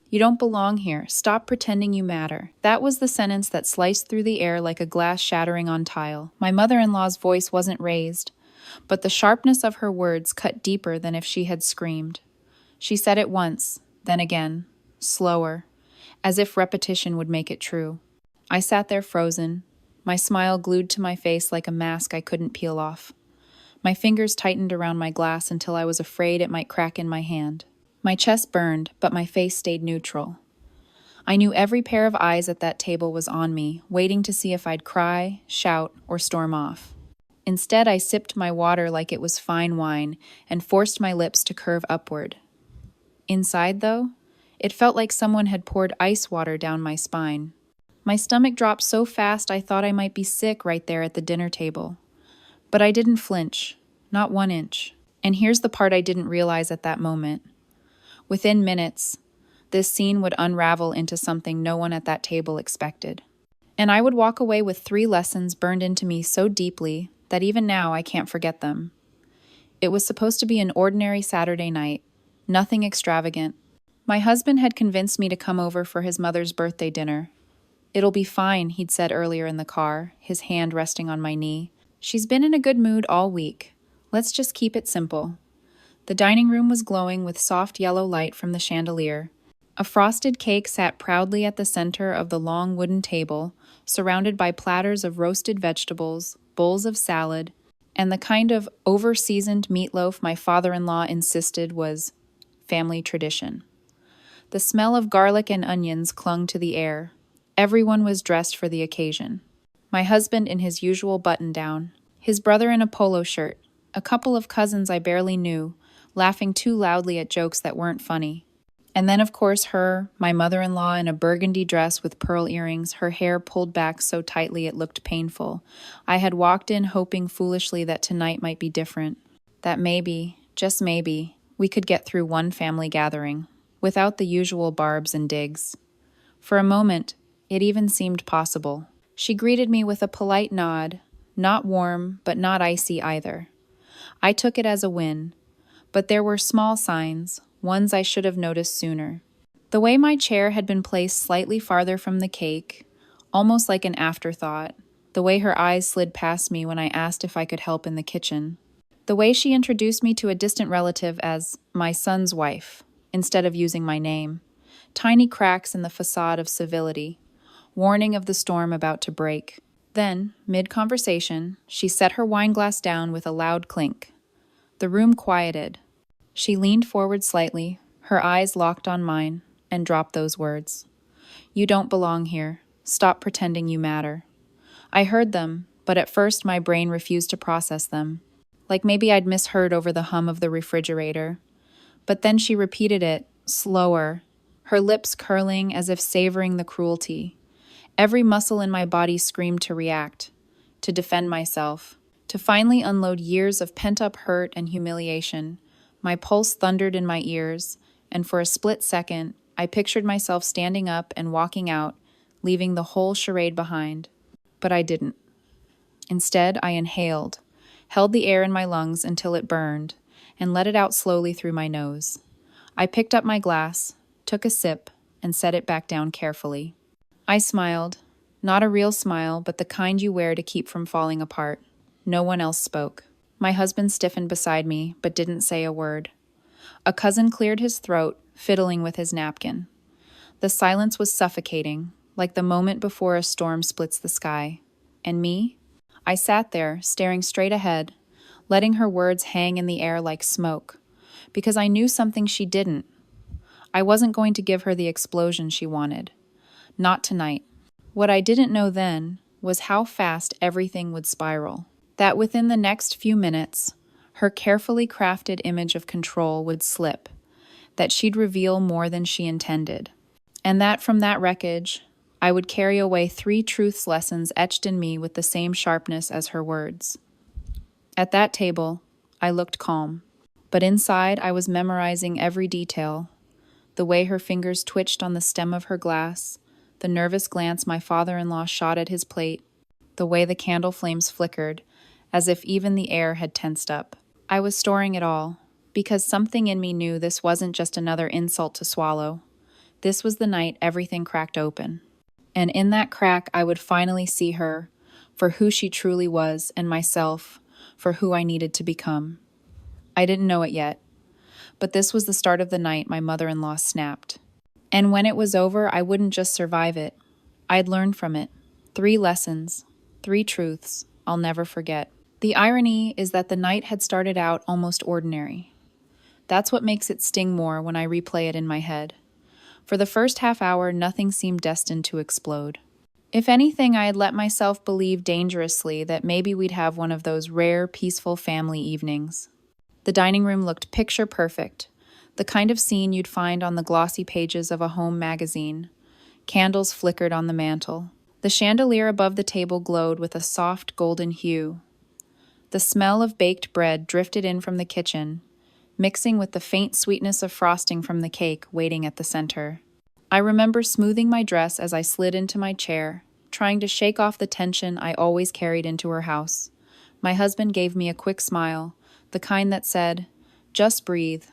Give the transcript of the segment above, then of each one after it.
You don't belong here. Stop pretending you matter. That was the sentence that sliced through the air like a glass shattering on tile. My mother-in-law's voice wasn't raised, but the sharpness of her words cut deeper than if she had screamed. She said it once, then again, slower, as if repetition would make it true. I sat there frozen, my smile glued to my face like a mask I couldn't peel off. My fingers tightened around my glass until I was afraid it might crack in my hand. My chest burned, but my face stayed neutral. I knew every pair of eyes at that table was on me, waiting to see if I'd cry, shout, or storm off. Instead, I sipped my water like it was fine wine and forced my lips to curve upward. Inside, though, it felt like someone had poured ice water down my spine. My stomach dropped so fast I thought I might be sick right there at the dinner table. But I didn't flinch, not 1 inch. And here's the part I didn't realize at that moment. Within minutes, this scene would unravel into something no one at that table expected. And I would walk away with 3 lessons burned into me so deeply that even now I can't forget them. It was supposed to be an ordinary Saturday night, nothing extravagant. My husband had convinced me to come over for his mother's birthday dinner. "It'll be fine," he'd said earlier in the car, his hand resting on my knee. "She's been in a good mood all week. Let's just keep it simple." The dining room was glowing with soft yellow light from the chandelier. A frosted cake sat proudly at the center of the long wooden table, surrounded by platters of roasted vegetables, bowls of salad, and the kind of over-seasoned meatloaf my father-in-law insisted was family tradition. The smell of garlic and onions clung to the air. Everyone was dressed for the occasion. My husband in his usual button-down, his brother in a polo shirt, a couple of cousins I barely knew, laughing too loudly at jokes that weren't funny. And then, of course, my mother-in-law in a burgundy dress with pearl earrings, her hair pulled back so tightly it looked painful. I had walked in hoping foolishly that tonight might be different. That maybe, just maybe, we could get through one family gathering, without the usual barbs and digs. For a moment, it even seemed possible. She greeted me with a polite nod, not warm, but not icy either. I took it as a win, but there were small signs, ones I should have noticed sooner. The way my chair had been placed slightly farther from the cake, almost like an afterthought, the way her eyes slid past me when I asked if I could help in the kitchen, the way she introduced me to a distant relative as my son's wife, instead of using my name, tiny cracks in the facade of civility, warning of the storm about to break. Then, mid-conversation, she set her wine glass down with a loud clink. The room quieted. She leaned forward slightly, her eyes locked on mine, and dropped those words. "You don't belong here. Stop pretending you matter." I heard them, but at first my brain refused to process them. Like maybe I'd misheard over the hum of the refrigerator. But then she repeated it, slower, her lips curling as if savoring the cruelty. Every muscle in my body screamed to react, to defend myself, to finally unload years of pent-up hurt and humiliation. My pulse thundered in my ears, and for a split second, I pictured myself standing up and walking out, leaving the whole charade behind. But I didn't. Instead, I inhaled, held the air in my lungs until it burned, and let it out slowly through my nose. I picked up my glass, took a sip, and set it back down carefully. I smiled, not a real smile, but the kind you wear to keep from falling apart. No one else spoke. My husband stiffened beside me, but didn't say a word. A cousin cleared his throat, fiddling with his napkin. The silence was suffocating, like the moment before a storm splits the sky. And me? I sat there, staring straight ahead, letting her words hang in the air like smoke, because I knew something she didn't. I wasn't going to give her the explosion she wanted. Not tonight. What I didn't know then was how fast everything would spiral. That within the next few minutes, her carefully crafted image of control would slip, that she'd reveal more than she intended, and that from that wreckage, I would carry away 3 truths lessons etched in me with the same sharpness as her words. At that table, I looked calm, but inside I was memorizing every detail, the way her fingers twitched on the stem of her glass, the nervous glance my father-in-law shot at his plate, the way the candle flames flickered, as if even the air had tensed up. I was storing it all, because something in me knew this wasn't just another insult to swallow. This was the night everything cracked open. And in that crack, I would finally see her for who she truly was and myself for who I needed to become. I didn't know it yet, but this was the start of the night my mother-in-law snapped. And when it was over, I wouldn't just survive it. I'd learn from it. 3 lessons, 3 truths I'll never forget. The irony is that the night had started out almost ordinary. That's what makes it sting more when I replay it in my head. For the first half hour, nothing seemed destined to explode. If anything, I had let myself believe dangerously that maybe we'd have one of those rare, peaceful family evenings. The dining room looked picture perfect, the kind of scene you'd find on the glossy pages of a home magazine. Candles flickered on the mantel. The chandelier above the table glowed with a soft golden hue. The smell of baked bread drifted in from the kitchen, mixing with the faint sweetness of frosting from the cake waiting at the center. I remember smoothing my dress as I slid into my chair, trying to shake off the tension I always carried into her house. My husband gave me a quick smile, the kind that said, "Just breathe.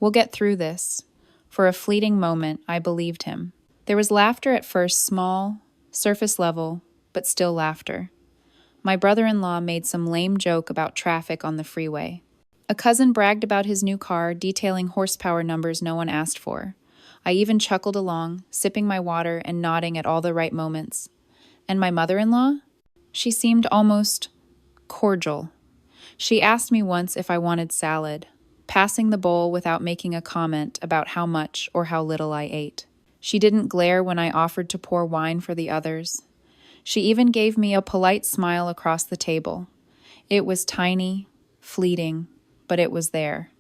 We'll get through this." For a fleeting moment, I believed him. There was laughter at first, small, surface level, but still laughter. My brother-in-law made some lame joke about traffic on the freeway. A cousin bragged about his new car, detailing horsepower numbers no one asked for. I even chuckled along, sipping my water and nodding at all the right moments. And my mother-in-law? She seemed almost cordial. She asked me once if I wanted salad, passing the bowl without making a comment about how much or how little I ate. She didn't glare when I offered to pour wine for the others. She even gave me a polite smile across the table. It was tiny, fleeting, but it was there.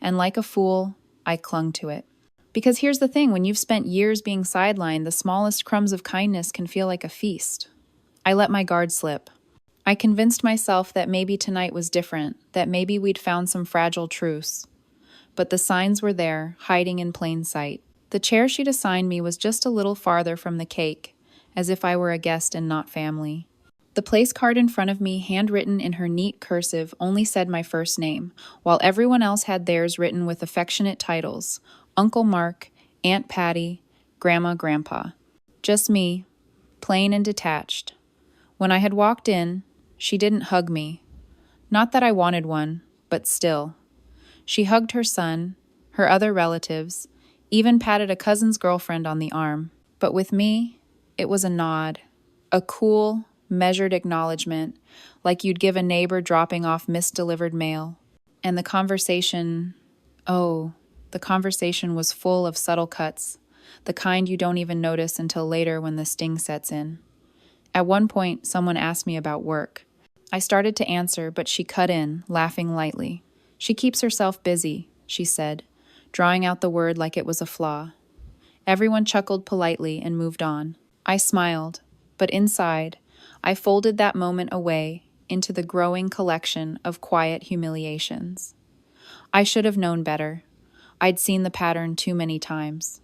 And like a fool, I clung to it. Because here's the thing, when you've spent years being sidelined, the smallest crumbs of kindness can feel like a feast. I let my guard slip. I convinced myself that maybe tonight was different, that maybe we'd found some fragile truce. But the signs were there, hiding in plain sight. The chair she'd assigned me was just a little farther from the cake, as if I were a guest and not family. The place card in front of me, handwritten in her neat cursive, only said my first name, while everyone else had theirs written with affectionate titles: Uncle Mark, Aunt Patty, Grandma, Grandpa. Just me, plain and detached. When I had walked in, she didn't hug me. Not that I wanted one, but still. She hugged her son, her other relatives, even patted a cousin's girlfriend on the arm. But with me, it was a nod, a cool, measured acknowledgement, like you'd give a neighbor dropping off misdelivered mail. And the conversation was full of subtle cuts, the kind you don't even notice until later when the sting sets in. At one point, someone asked me about work. I started to answer, but she cut in, laughing lightly. "She keeps herself busy," she said, drawing out the word like it was a flaw. Everyone chuckled politely and moved on. I smiled, but inside, I folded that moment away into the growing collection of quiet humiliations. I should have known better. I'd seen the pattern too many times.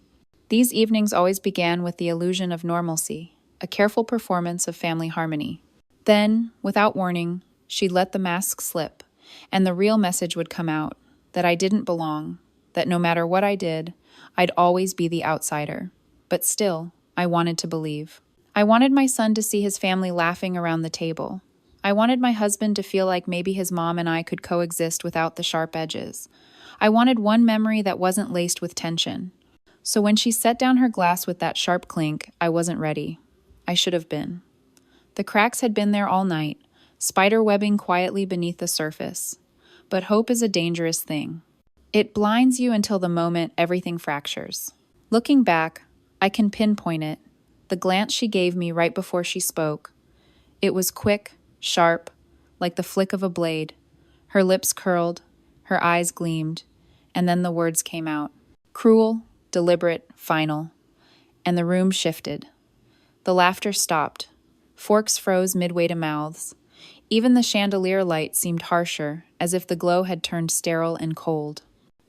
These evenings always began with the illusion of normalcy, a careful performance of family harmony. Then, without warning, she'd let the mask slip, and the real message would come out, that I didn't belong, that no matter what I did, I'd always be the outsider. But still, I wanted to believe. I wanted my son to see his family laughing around the table. I wanted my husband to feel like maybe his mom and I could coexist without the sharp edges. I wanted one memory that wasn't laced with tension. So when she set down her glass with that sharp clink, I wasn't ready. I should have been. The cracks had been there all night, spider webbing quietly beneath the surface. But hope is a dangerous thing. It blinds you until the moment everything fractures. Looking back, I can pinpoint it, the glance she gave me right before she spoke. It was quick, sharp, like the flick of a blade. Her lips curled, her eyes gleamed, and then the words came out. Cruel, deliberate, final. And the room shifted. The laughter stopped. Forks froze midway to mouths. Even the chandelier light seemed harsher, as if the glow had turned sterile and cold.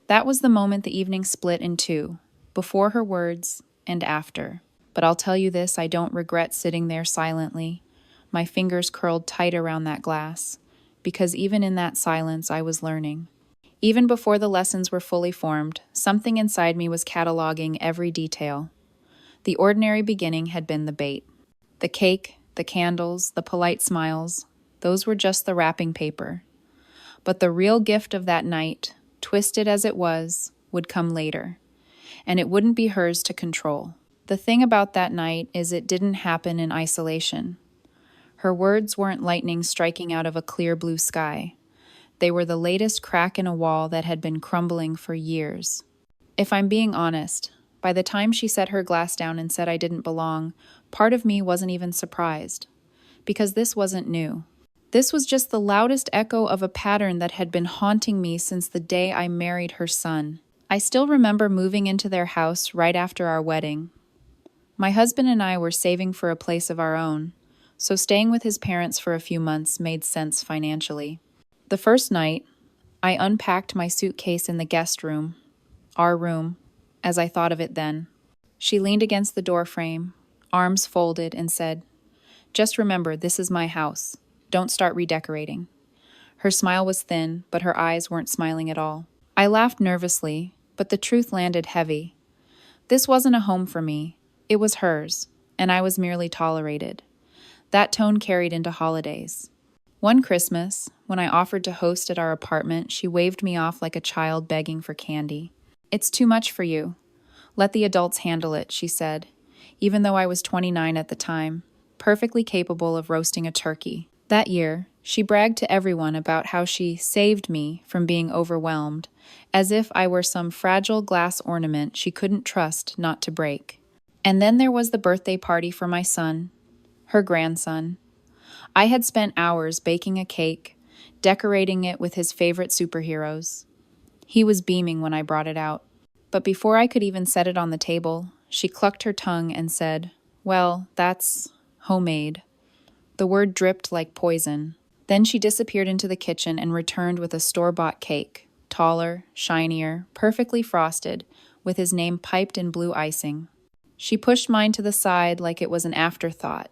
That was the moment the evening split in two, before her words and after. But I'll tell you this, I don't regret sitting there silently, my fingers curled tight around that glass, because even in that silence I was learning. Even before the lessons were fully formed, something inside me was cataloging every detail. The ordinary beginning had been the bait. The cake, the candles, the polite smiles, those were just the wrapping paper. But the real gift of that night, twisted as it was, would come later, and it wouldn't be hers to control. The thing about that night is it didn't happen in isolation. Her words weren't lightning striking out of a clear blue sky. They were the latest crack in a wall that had been crumbling for years. If I'm being honest, by the time she set her glass down and said I didn't belong, part of me wasn't even surprised. Because this wasn't new. This was just the loudest echo of a pattern that had been haunting me since the day I married her son. I still remember moving into their house right after our wedding. My husband and I were saving for a place of our own, so staying with his parents for a few months made sense financially. The first night, I unpacked my suitcase in the guest room, our room, as I thought of it then. She leaned against the doorframe, arms folded, and said, "Just remember, this is my house. Don't start redecorating." Her smile was thin, but her eyes weren't smiling at all. I laughed nervously, but the truth landed heavy. This wasn't a home for me. It was hers, and I was merely tolerated. That tone carried into holidays. One Christmas, when I offered to host at our apartment, she waved me off like a child begging for candy. "It's too much for you. Let the adults handle it," she said, even though I was 29 at the time, perfectly capable of roasting a turkey. That year, she bragged to everyone about how she saved me from being overwhelmed, as if I were some fragile glass ornament she couldn't trust not to break. And then there was the birthday party for my son, her grandson. I had spent hours baking a cake, decorating it with his favorite superheroes. He was beaming when I brought it out. But before I could even set it on the table, she clucked her tongue and said, "Well, that's homemade." The word dripped like poison. Then she disappeared into the kitchen and returned with a store-bought cake, taller, shinier, perfectly frosted, with his name piped in blue icing. She pushed mine to the side like it was an afterthought.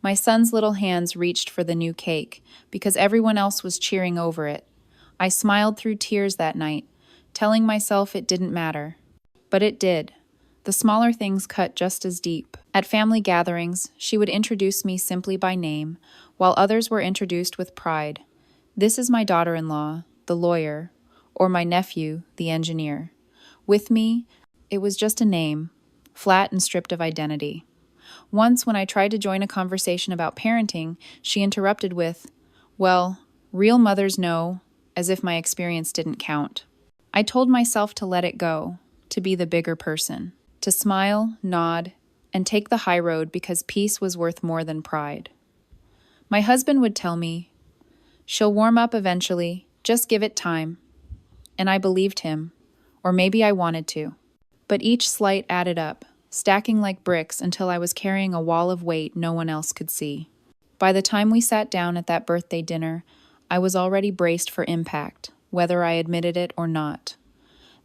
My son's little hands reached for the new cake because everyone else was cheering over it. I smiled through tears that night, telling myself it didn't matter. But it did. The smaller things cut just as deep. At family gatherings, she would introduce me simply by name, while others were introduced with pride. "This is my daughter-in-law, the lawyer," or my nephew, the engineer. With me, it was just a name, flat and stripped of identity. Once, when I tried to join a conversation about parenting, she interrupted with, "Well, real mothers know," as if my experience didn't count. I told myself to let it go, to be the bigger person, to smile, nod, and take the high road because peace was worth more than pride. My husband would tell me, "She'll warm up eventually, just give it time." And I believed him, or maybe I wanted to. But each slight added up, stacking like bricks until I was carrying a wall of weight no one else could see. By the time we sat down at that birthday dinner, I was already braced for impact, whether I admitted it or not.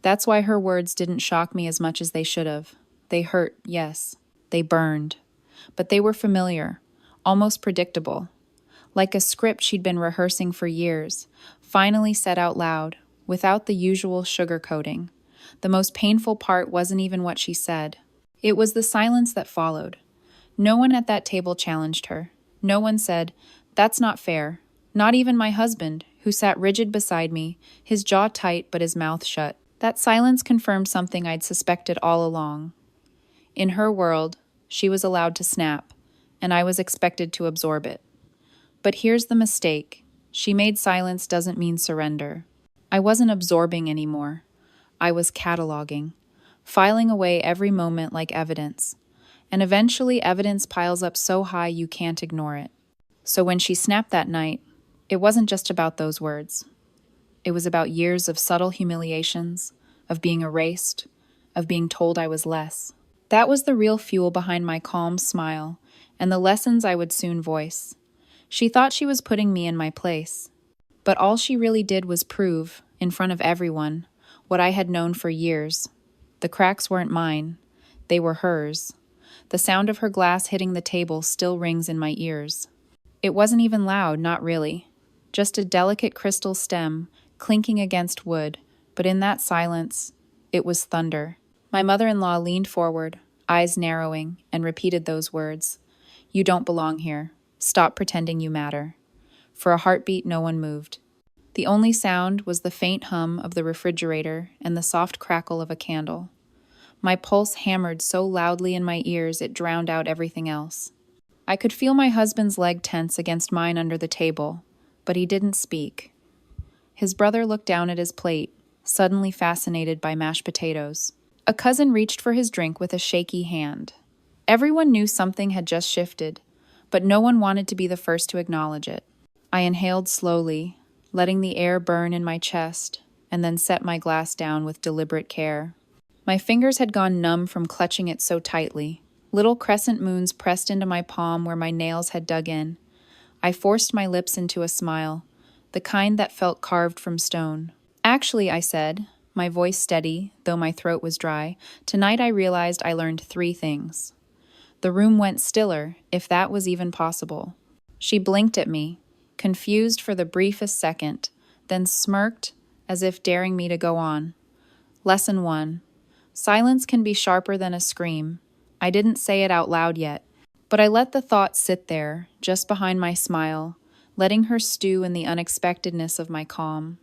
That's why her words didn't shock me as much as they should have. They hurt, yes. They burned. But they were familiar, almost predictable. Like a script she'd been rehearsing for years, finally said out loud, without the usual sugarcoating. The most painful part wasn't even what she said. It was the silence that followed. No one at that table challenged her. No one said, "That's not fair." Not even my husband, who sat rigid beside me, his jaw tight but his mouth shut. That silence confirmed something I'd suspected all along. In her world, she was allowed to snap, and I was expected to absorb it. But here's the mistake. She made silence doesn't mean surrender. I wasn't absorbing anymore. I was cataloging, filing away every moment like evidence. And eventually evidence piles up so high you can't ignore it. So when she snapped that night, it wasn't just about those words. It was about years of subtle humiliations, of being erased, of being told I was less. That was the real fuel behind my calm smile and the lessons I would soon voice. She thought she was putting me in my place. But all she really did was prove, in front of everyone, what I had known for years. The cracks weren't mine. They were hers. The sound of her glass hitting the table still rings in my ears. It wasn't even loud, not really. Just a delicate crystal stem clinking against wood, but in that silence, it was thunder. My mother-in-law leaned forward, eyes narrowing, and repeated those words. You don't belong here. Stop pretending you matter. For a heartbeat, no one moved. The only sound was the faint hum of the refrigerator and the soft crackle of a candle. My pulse hammered so loudly in my ears it drowned out everything else. I could feel my husband's leg tense against mine under the table, but he didn't speak. His brother looked down at his plate, suddenly fascinated by mashed potatoes. A cousin reached for his drink with a shaky hand. Everyone knew something had just shifted, but no one wanted to be the first to acknowledge it. I inhaled slowly, letting the air burn in my chest, and then set my glass down with deliberate care. My fingers had gone numb from clutching it so tightly. Little crescent moons pressed into my palm where my nails had dug in. I forced my lips into a smile, the kind that felt carved from stone. Actually, I said, my voice steady, though my throat was dry, tonight I realized I learned 3 things. The room went stiller, if that was even possible. She blinked at me, confused for the briefest second, then smirked as if daring me to go on. Lesson 1. Silence can be sharper than a scream. I didn't say it out loud yet, but I let the thought sit there, just behind my smile, letting her stew in the unexpectedness of my calm.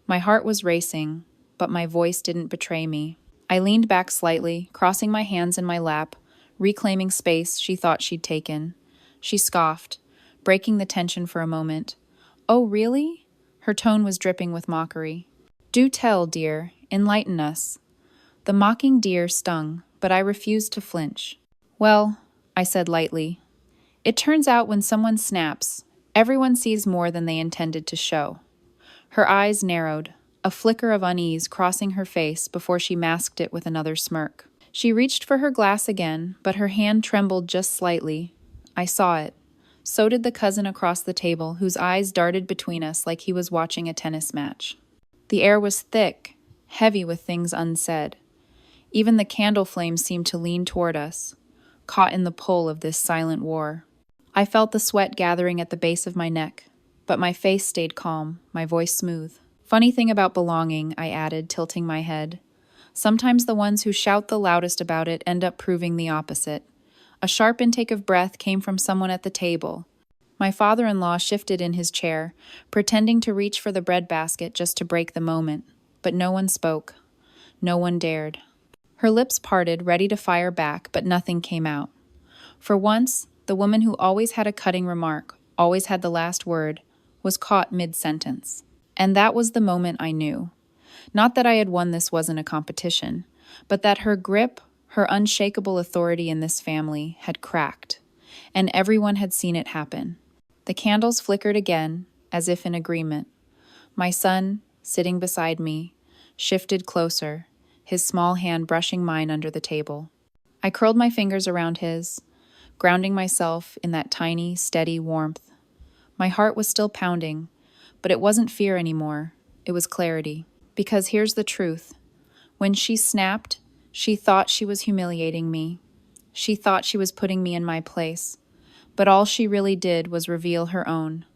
My heart was racing, but my voice didn't betray me. I leaned back slightly, crossing my hands in my lap, reclaiming space she thought she'd taken. She scoffed, breaking the tension for a moment. Oh, really? Her tone was dripping with mockery. Do tell, dear. Enlighten us. The mocking dear stung, but I refused to flinch. Well, I said lightly, it turns out when someone snaps, everyone sees more than they intended to show. Her eyes narrowed, a flicker of unease crossing her face before she masked it with another smirk. She reached for her glass again, but her hand trembled just slightly. I saw it. So did the cousin across the table, whose eyes darted between us like he was watching a tennis match. The air was thick, heavy with things unsaid. Even the candle flames seemed to lean toward us, caught in the pull of this silent war. I felt the sweat gathering at the base of my neck, but my face stayed calm, my voice smooth. Funny thing about belonging, I added, tilting my head. Sometimes the ones who shout the loudest about it end up proving the opposite. A sharp intake of breath came from someone at the table. My father-in-law shifted in his chair, pretending to reach for the breadbasket just to break the moment, but no one spoke. No one dared. Her lips parted, ready to fire back, but nothing came out. For once, the woman who always had a cutting remark, always had the last word, was caught mid-sentence. And that was the moment I knew. Not that I had won this wasn't a competition, but that her grip, her unshakable authority in this family, had cracked, and everyone had seen it happen. The candles flickered again, as if in agreement. My son, sitting beside me, shifted closer, his small hand brushing mine under the table. I curled my fingers around his, grounding myself in that tiny, steady warmth. My heart was still pounding, but it wasn't fear anymore. It was clarity. Because here's the truth. When she snapped, she thought she was humiliating me. She thought she was putting me in my place. But all she really did was reveal her own.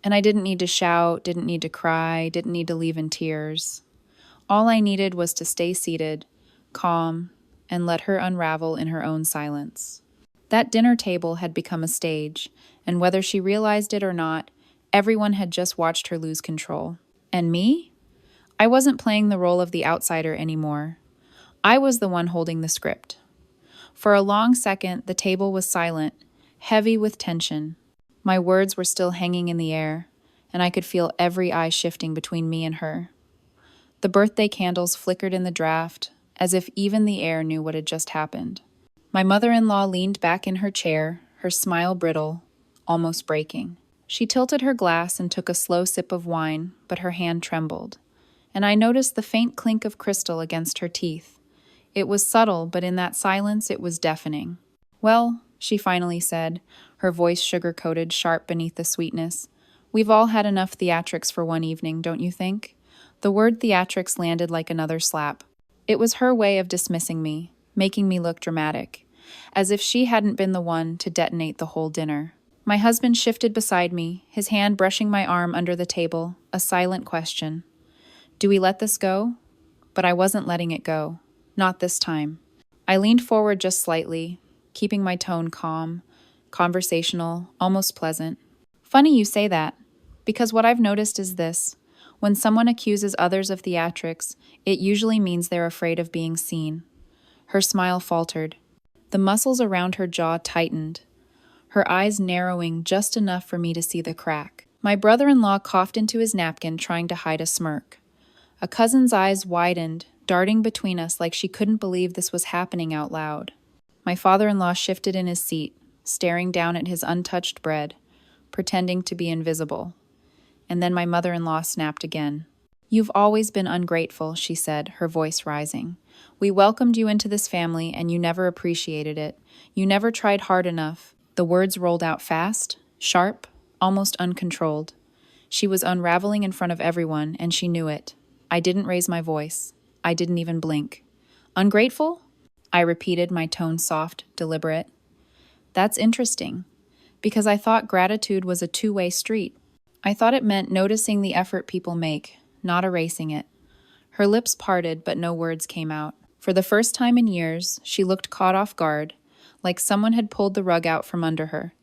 And I didn't need to shout, didn't need to cry, didn't need to leave in tears. All I needed was to stay seated, calm, and let her unravel in her own silence. That dinner table had become a stage, and whether she realized it or not, everyone had just watched her lose control. And me? I wasn't playing the role of the outsider anymore. I was the one holding the script. For a long second, the table was silent, heavy with tension. My words were still hanging in the air, and I could feel every eye shifting between me and her. The birthday candles flickered in the draft, as if even the air knew what had just happened. My mother-in-law leaned back in her chair, her smile brittle, almost breaking. She tilted her glass and took a slow sip of wine, but her hand trembled, and I noticed the faint clink of crystal against her teeth. It was subtle, but in that silence it was deafening. Well, she finally said, her voice sugar-coated, sharp beneath the sweetness. We've all had enough theatrics for one evening, don't you think? The word theatrics landed like another slap. It was her way of dismissing me, making me look dramatic, as if she hadn't been the one to detonate the whole dinner. My husband shifted beside me, his hand brushing my arm under the table, a silent question. Do we let this go? But I wasn't letting it go. Not this time. I leaned forward just slightly, keeping my tone calm, conversational, almost pleasant. Funny you say that, because what I've noticed is this. When someone accuses others of theatrics, it usually means they're afraid of being seen. Her smile faltered. The muscles around her jaw tightened, her eyes narrowing just enough for me to see the crack. My brother-in-law coughed into his napkin, trying to hide a smirk. A cousin's eyes widened, darting between us like she couldn't believe this was happening out loud. My father-in-law shifted in his seat, staring down at his untouched bread, pretending to be invisible. And then my mother-in-law snapped again. "You've always been ungrateful," she said, her voice rising. "We welcomed you into this family and you never appreciated it. You never tried hard enough." The words rolled out fast, sharp, almost uncontrolled. She was unraveling in front of everyone, and she knew it. I didn't raise my voice. I didn't even blink. "Ungrateful?" I repeated, my tone soft, deliberate. "That's interesting, because I thought gratitude was a two-way street. I thought it meant noticing the effort people make, not erasing it." Her lips parted, but no words came out. For the first time in years, she looked caught off guard, like someone had pulled the rug out from under her.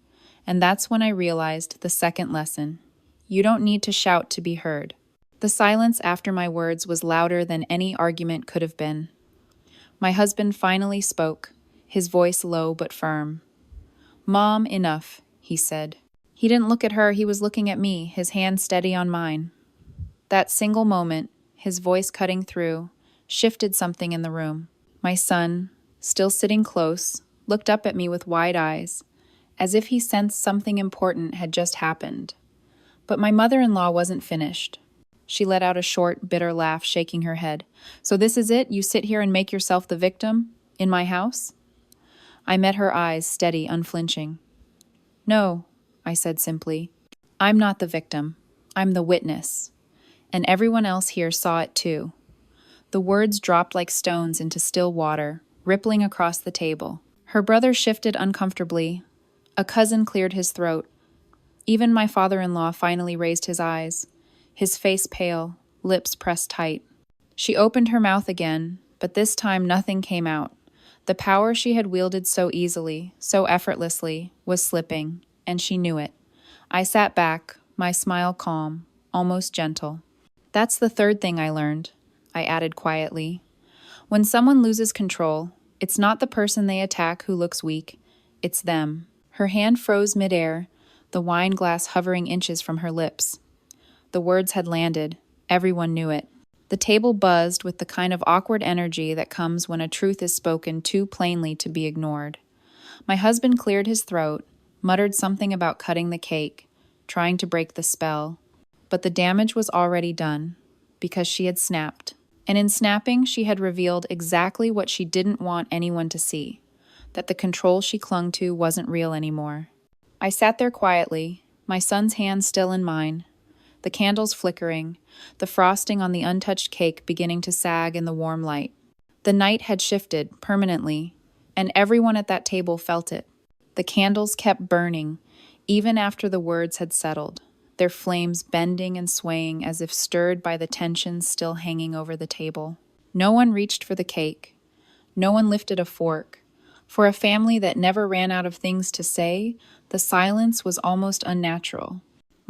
And that's when I realized the second lesson. You don't need to shout to be heard. The silence after my words was louder than any argument could have been. My husband finally spoke, his voice low but firm. "Mom, enough," he said. He didn't look at her, he was looking at me, his hand steady on mine. That single moment, his voice cutting through, shifted something in the room. My son, still sitting close, looked up at me with wide eyes, as if he sensed something important had just happened. But my mother-in-law wasn't finished. She let out a short, bitter laugh, shaking her head. "So this is it? You sit here and make yourself the victim? In my house?" I met her eyes, steady, unflinching. "No," I said simply. "I'm not the victim. I'm the witness. And everyone else here saw it too." The words dropped like stones into still water, rippling across the table. Her brother shifted uncomfortably. A cousin cleared his throat. Even my father-in-law finally raised his eyes, his face pale, lips pressed tight. She opened her mouth again, but this time nothing came out. The power she had wielded so easily, so effortlessly, was slipping, and she knew it. I sat back, my smile calm, almost gentle. "That's the third thing I learned," I added quietly. "When someone loses control, it's not the person they attack who looks weak, it's them." Her hand froze midair, the wine glass hovering inches from her lips. The words had landed. Everyone knew it. The table buzzed with the kind of awkward energy that comes when a truth is spoken too plainly to be ignored. My husband cleared his throat, muttered something about cutting the cake, trying to break the spell. But the damage was already done, because she had snapped. And in snapping, she had revealed exactly what she didn't want anyone to see, that the control she clung to wasn't real anymore. I sat there quietly, my son's hand still in mine, the candles flickering, the frosting on the untouched cake beginning to sag in the warm light. The night had shifted permanently, and everyone at that table felt it. The candles kept burning, even after the words had settled, their flames bending and swaying as if stirred by the tension still hanging over the table. No one reached for the cake. No one lifted a fork. For a family that never ran out of things to say, the silence was almost unnatural.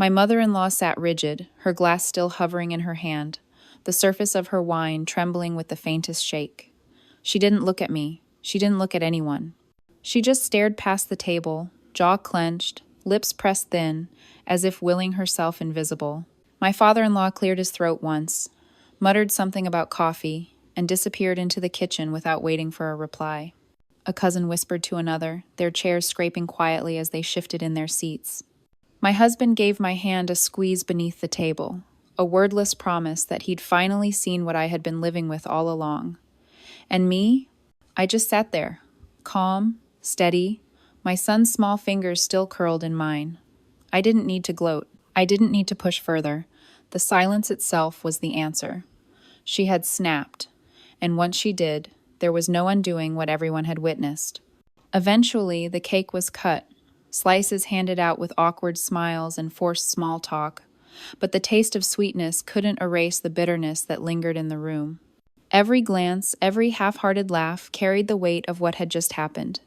My mother-in-law sat rigid, her glass still hovering in her hand, the surface of her wine trembling with the faintest shake. She didn't look at me. She didn't look at anyone. She just stared past the table, jaw clenched, lips pressed thin, as if willing herself invisible. My father-in-law cleared his throat once, muttered something about coffee, and disappeared into the kitchen without waiting for a reply. A cousin whispered to another, their chairs scraping quietly as they shifted in their seats. My husband gave my hand a squeeze beneath the table, a wordless promise that he'd finally seen what I had been living with all along. And me? I just sat there, calm, steady, my son's small fingers still curled in mine. I didn't need to gloat. I didn't need to push further. The silence itself was the answer. She had snapped, and once she did, there was no undoing what everyone had witnessed. Eventually, the cake was cut, slices handed out with awkward smiles and forced small talk, but the taste of sweetness couldn't erase the bitterness that lingered in the room. Every glance, every half-hearted laugh carried the weight of what had just happened.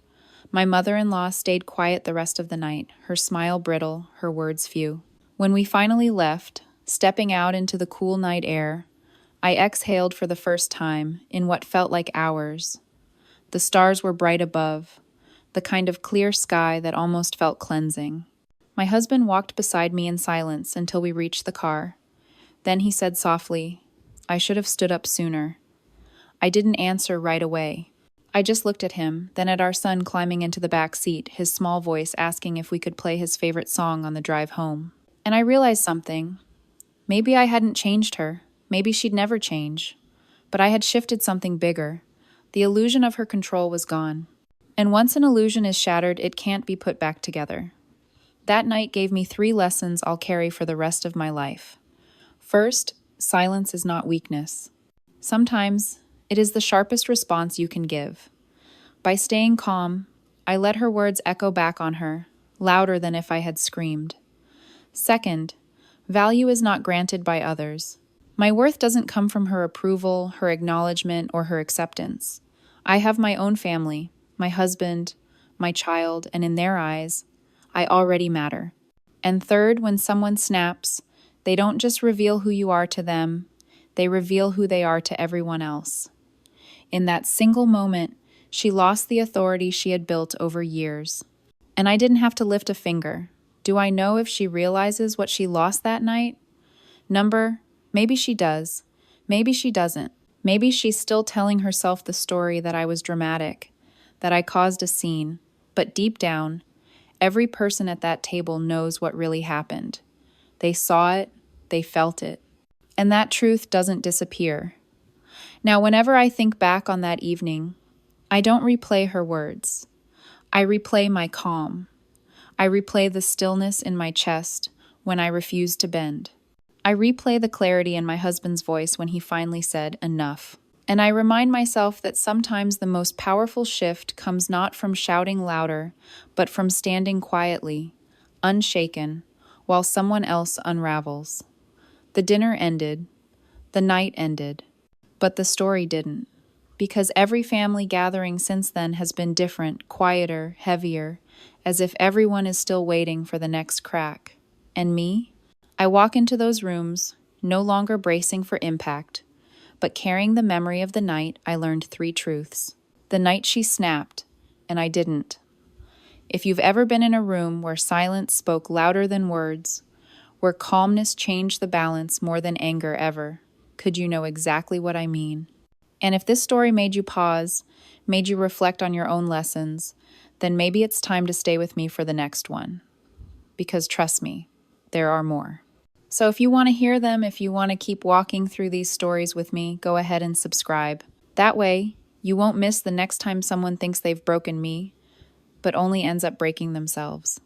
My mother-in-law stayed quiet the rest of the night, her smile brittle, her words few. When we finally left, stepping out into the cool night air, I exhaled for the first time in what felt like hours. The stars were bright above, the kind of clear sky that almost felt cleansing. My husband walked beside me in silence until we reached the car. Then he said softly, "I should have stood up sooner." I didn't answer right away. I just looked at him, then at our son climbing into the back seat, his small voice asking if we could play his favorite song on the drive home. And I realized something. Maybe I hadn't changed her. Maybe she'd never change. But I had shifted something bigger. The illusion of her control was gone. And once an illusion is shattered, it can't be put back together. That night gave me 3 lessons I'll carry for the rest of my life. First, silence is not weakness. Sometimes, it is the sharpest response you can give. By staying calm, I let her words echo back on her, louder than if I had screamed. Second, value is not granted by others. My worth doesn't come from her approval, her acknowledgement, or her acceptance. I have my own family, my husband, my child, and in their eyes, I already matter. And third, when someone snaps, they don't just reveal who you are to them, they reveal who they are to everyone else. In that single moment, she lost the authority she had built over years. And I didn't have to lift a finger. Do I know if she realizes what she lost that night? Maybe she does. Maybe she doesn't. Maybe she's still telling herself the story that I was dramatic, that I caused a scene. But deep down, every person at that table knows what really happened. They saw it, they felt it. And that truth doesn't disappear. Now, whenever I think back on that evening, I don't replay her words. I replay my calm. I replay the stillness in my chest when I refused to bend. I replay the clarity in my husband's voice when he finally said, "Enough." And I remind myself that sometimes the most powerful shift comes not from shouting louder, but from standing quietly, unshaken, while someone else unravels. The dinner ended. The night ended. But the story didn't, because every family gathering since then has been different, quieter, heavier, as if everyone is still waiting for the next crack. And me? I walk into those rooms, no longer bracing for impact, but carrying the memory of the night I learned 3 truths. The night she snapped, and I didn't. If you've ever been in a room where silence spoke louder than words, where calmness changed the balance more than anger ever, could you know exactly what I mean? And if this story made you pause, made you reflect on your own lessons, then maybe it's time to stay with me for the next one. Because trust me, there are more. So if you want to hear them, if you want to keep walking through these stories with me, go ahead and subscribe. That way, you won't miss the next time someone thinks they've broken me, but only ends up breaking themselves.